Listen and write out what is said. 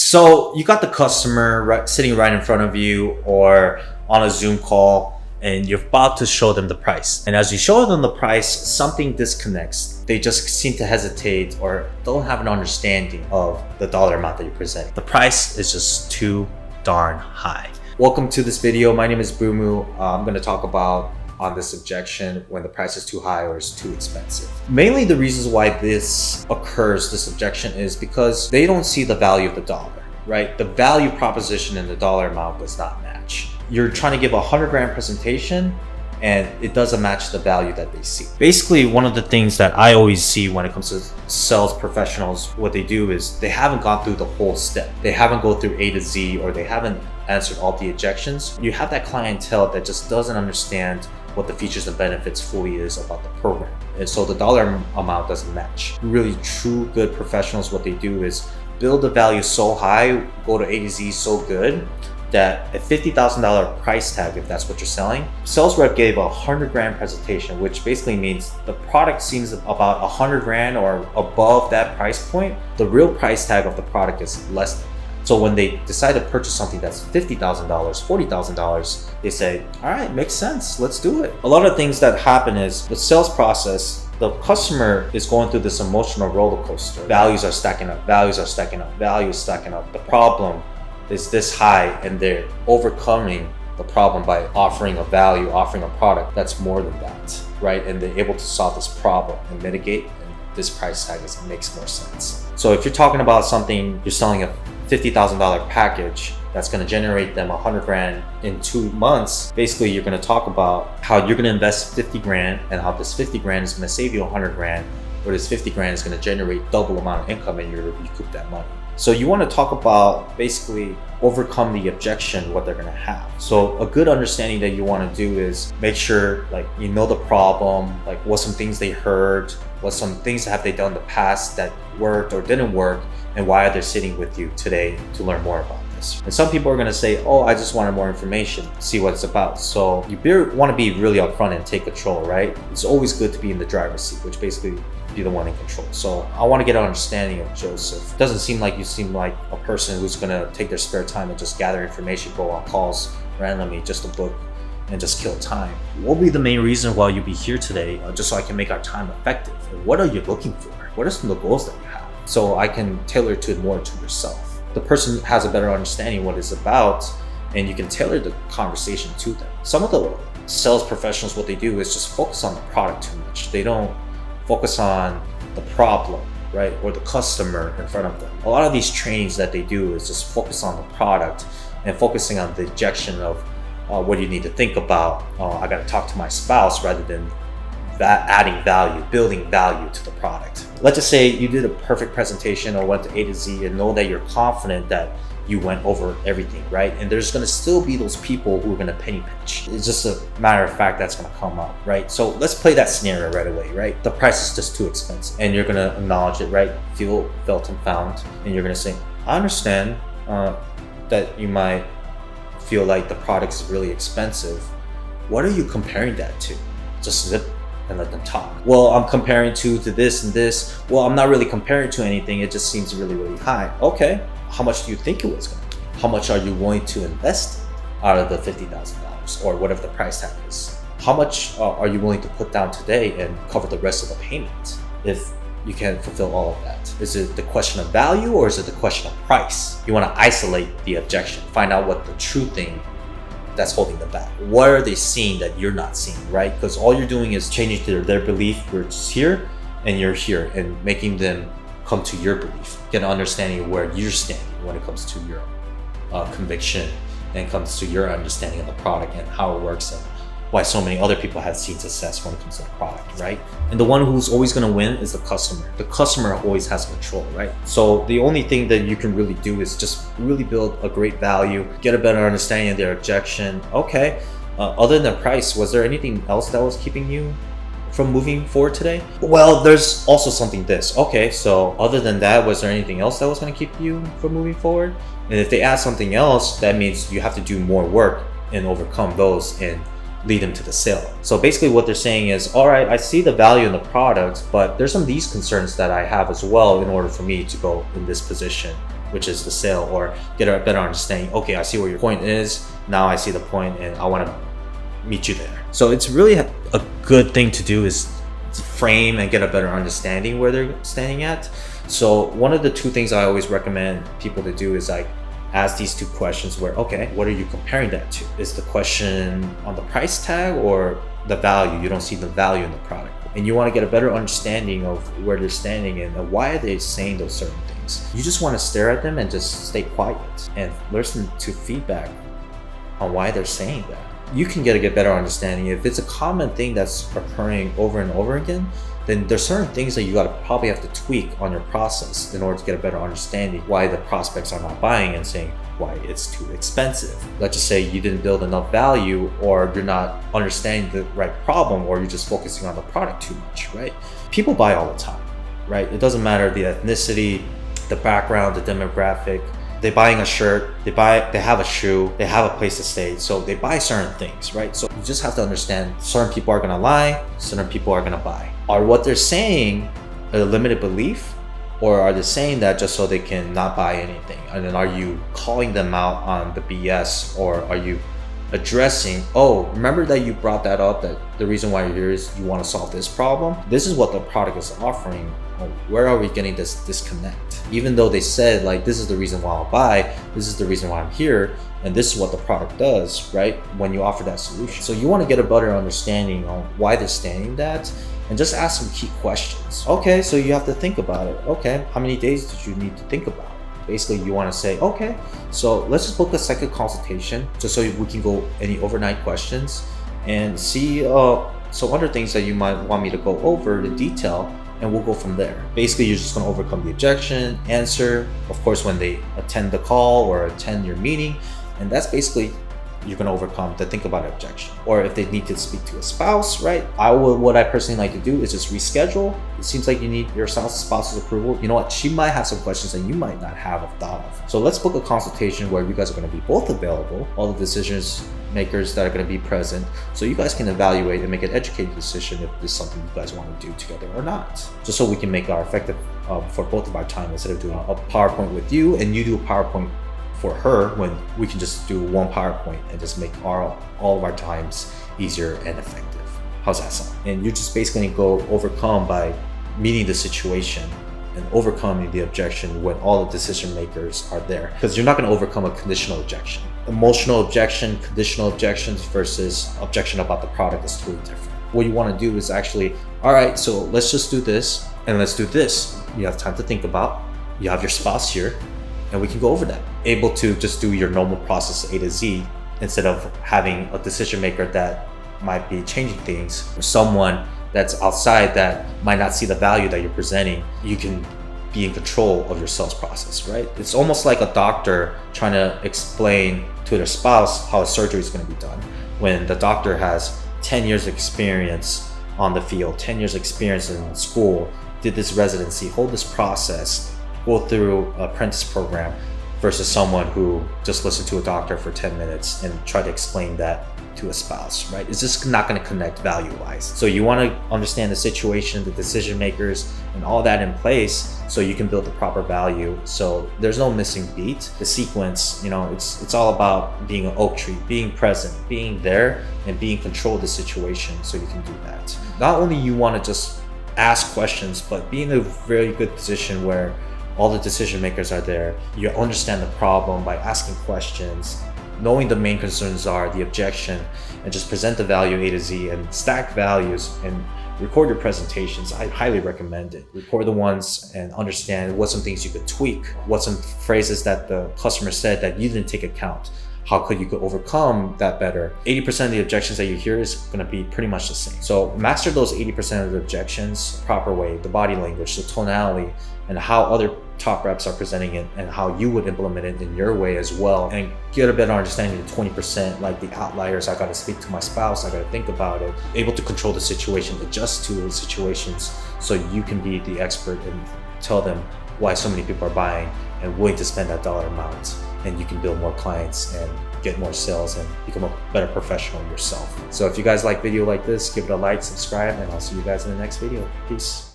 So you got the customer sitting right in front of you or on a Zoom call, and you're about to show them the price. And as you show them the price, something disconnects. They just seem to hesitate or don't have an understanding of the dollar amount that you're presenting. The price is just too darn high. Welcome to this video. My name is Bumu. I'm going to talk about on this objection when the price is too high or is too expensive. Mainly the reasons why this occurs, this objection, is because they don't see the value of the dollar, right? The value proposition and the dollar amount does not match. You're trying to give a 100 grand presentation and it doesn't match the value that they see. Basically, one of the things that I always see when it comes to sales professionals, what they do is they haven't gone through the whole step. They haven't gone through A to Z, or they haven't answered all the objections. You have that clientele that just doesn't understand what the features and benefits fully is about the program. And so the dollar amount doesn't match. Really true good professionals, what they do is build the value so high, go to A to Z so good, that a $50,000 price tag, if that's what you're selling, sales rep gave a 100 grand presentation, which basically means the product seems about 100 grand or above that price point. The real price tag of the product is less than. So when they decide to purchase something that's $50,000, $40,000, they say, all right, makes sense, let's do it. A lot of things that happen is the sales process, the customer is going through this emotional roller coaster. Values are stacking up, values are stacking up, values stacking up. The problem is this high, and they're overcoming the problem by offering a value, offering a product that's more than that, right? And they're able to solve this problem and mitigate, and this price tag makes more sense. So if you're talking about something, you're selling a $50,000 package that's going to generate them 100 grand in 2 months, basically you're going to talk about how you're going to invest 50 grand and how this 50 grand is going to save you 100 grand, or this 50 grand is going to generate double amount of income and you recoup that money. So you want to talk about basically overcome the objection, what they're going to have. So a good understanding that you want to do is make sure like you know the problem, like what some things they heard, what some things have they done in the past that worked or didn't work, and why are they sitting with you today to learn more about this. And some people are going to say, oh, I just wanted more information, see what it's about. So you want to be really upfront and take control, right? It's always good to be in the driver's seat, which basically be the one in control. So I want to get an understanding of Joseph. It doesn't seem like you seem like a person who's going to take their spare time and just gather information, go on calls randomly just to book and just kill time. What will be the main reason why you'll be here today, just so I can make our time effective? And what are you looking for? What are some of the goals that you have? So I can tailor it more to yourself. The person has a better understanding what it's about, and you can tailor the conversation to them. Some of the sales professionals, what they do is just focus on the product too much. They don't focus on the problem, right? Or the customer in front of them. A lot of these trainings that they do is just focus on the product and focusing on the objection of what do you need to think about? I got to talk to my spouse, rather than that adding value, building value to the product. Let's just say you did a perfect presentation or went to A to Z and know that you're confident that you went over everything, right? And there's going to still be those people who are going to penny pinch. It's just a matter of fact that's going to come up, right? So let's play that scenario right away, right? The price is just too expensive, and you're going to acknowledge it, right? Felt and found, and you're going to say, I understand that you might feel like the product is really expensive. What are you comparing that to? Just zip and let them talk. Well, I'm comparing to this and this. Well, I'm not really comparing to anything. It just seems really, really high. Okay. How much do you think it was going to be? How much are you willing to invest out of the $50,000 or whatever the price tag is? How much are you willing to put down today and cover the rest of the payment if you can fulfill all of that? Is it the question of value, or is it the question of price? You want to isolate the objection, find out what the true thing that's holding them back. What are they seeing that you're not seeing, right? Because all you're doing is changing their belief. You're just here and you're here, and making them come to your belief, get an understanding of where you're standing when it comes to your conviction, and comes to your understanding of the product and how it works, and why so many other people have seen success when it comes to the product, right? And the one who's always going to win is the customer. The customer always has control, right? So the only thing that you can really do is just really build a great value, get a better understanding of their objection. Okay, other than price, was there anything else that was keeping you from moving forward today? Well, there's also something this. Okay, so other than that, was there anything else that was going to keep you from moving forward? And if they add something else, that means you have to do more work and overcome those and lead them to the sale. So basically what they're saying is, all right, I see the value in the product, but there's some of these concerns that I have as well in order for me to go in this position which is the sale, or get a better understanding. Okay, I see where your point is. Now I see the point and I want to meet you there. So it's really a good thing to do is to frame and get a better understanding where they're standing at. So one of the two things I always recommend people to do is like ask these two questions where, okay, what are you comparing that to? Is the question on the price tag or the value? You don't see the value in the product. And you want to get a better understanding of where they're standing and why are they saying those certain things. You just want to stare at them and just stay quiet and listen to feedback on why they're saying that. You can get a better understanding. If it's a common thing that's occurring over and over again, then there's certain things that you probably have to tweak on your process in order to get a better understanding why the prospects are not buying and saying why it's too expensive. Let's just say you didn't build enough value, or you're not understanding the right problem, or you're just focusing on the product too much, right? People buy all the time, right? It doesn't matter the ethnicity, the background, the demographic. They're buying a shirt, they have a shoe, they have a place to stay, so they buy certain things, right? So you just have to understand certain people are gonna lie, certain people are gonna buy. Are what they're saying a limited belief, or are they saying that just so they can not buy anything? And then are you calling them out on the BS, or are you addressing, oh, remember that you brought that up, that the reason why you're here is you want to solve this problem? This is what the product is offering. Where are we getting this disconnect? Even though they said like, this is the reason why I'll buy, this is the reason why I'm here, and this is what the product does, right? When you offer that solution. So you want to get a better understanding on why they're saying that, and just ask some key questions. Okay, so you have to think about it. Okay, how many days did you need to think about it? Basically, you want to say, okay, so let's just book a second consultation just so we can go any overnight questions and see some other things that you might want me to go over the detail, and we'll go from there. Basically, you're just going to overcome the objection, answer, of course, when they attend the call or attend your meeting, and that's basically you're going to overcome the think about objection. Or if they need to speak to a spouse, right? What I personally like to do is just reschedule. It seems like you need your spouse's approval. You know what? She might have some questions that you might not have thought of. So let's book a consultation where you guys are going to be both available, all the decisions makers that are going to be present, so you guys can evaluate and make an educated decision if this is something you guys want to do together or not. Just so we can make our effective for both of our time, instead of doing a PowerPoint with you and you do a PowerPoint for her, when we can just do one PowerPoint and just make all of our times easier and effective. How's that sound? And you're just basically go overcome by meeting the situation and overcoming the objection when all the decision makers are there. Because you're not going to overcome a conditional objection. Emotional objection, conditional objections versus objection about the product is totally different. What you want to do is actually, all right, so let's just do this and let's do this. You have time to think about, you have your spouse here, and we can go over that. Able to just do your normal process A to Z instead of having a decision maker that might be changing things, or someone that's outside that might not see the value that you're presenting. You can be in control of your sales process, right? It's almost like a doctor trying to explain to their spouse how a surgery is going to be done, when the doctor has 10 years experience on the field, 10 years experience in school, did this residency, hold this process, go through an apprentice program, versus someone who just listened to a doctor for 10 minutes and try to explain that to a spouse, right? It's just not going to connect value-wise. So you want to understand the situation, the decision makers, and all that in place so you can build the proper value. So there's no missing beat. The sequence, it's all about being an oak tree, being present, being there, and being in control of the situation so you can do that. Not only you want to just ask questions, but be in a very good position where all the decision makers are there. You understand the problem by asking questions, knowing the main concerns are, the objection, and just present the value A to Z and stack values and record your presentations. I highly recommend it. Record the ones and understand what some things you could tweak, what some phrases that the customer said that you didn't take account. How could you overcome that better? 80% of the objections that you hear is going to be pretty much the same. So master those 80% of the objections the proper way, the body language, the tonality, and how other top reps are presenting it and how you would implement it in your way as well, and get a better understanding of the 20%, like the outliers. I got to speak to my spouse, I got to think about it, able to control the situation, adjust to the situations so you can be the expert and tell them why so many people are buying and willing to spend that dollar amount, and you can build more clients and get more sales and become a better professional yourself. So if you guys like video like this, give it a like, subscribe, and I'll see you guys in the next video. Peace.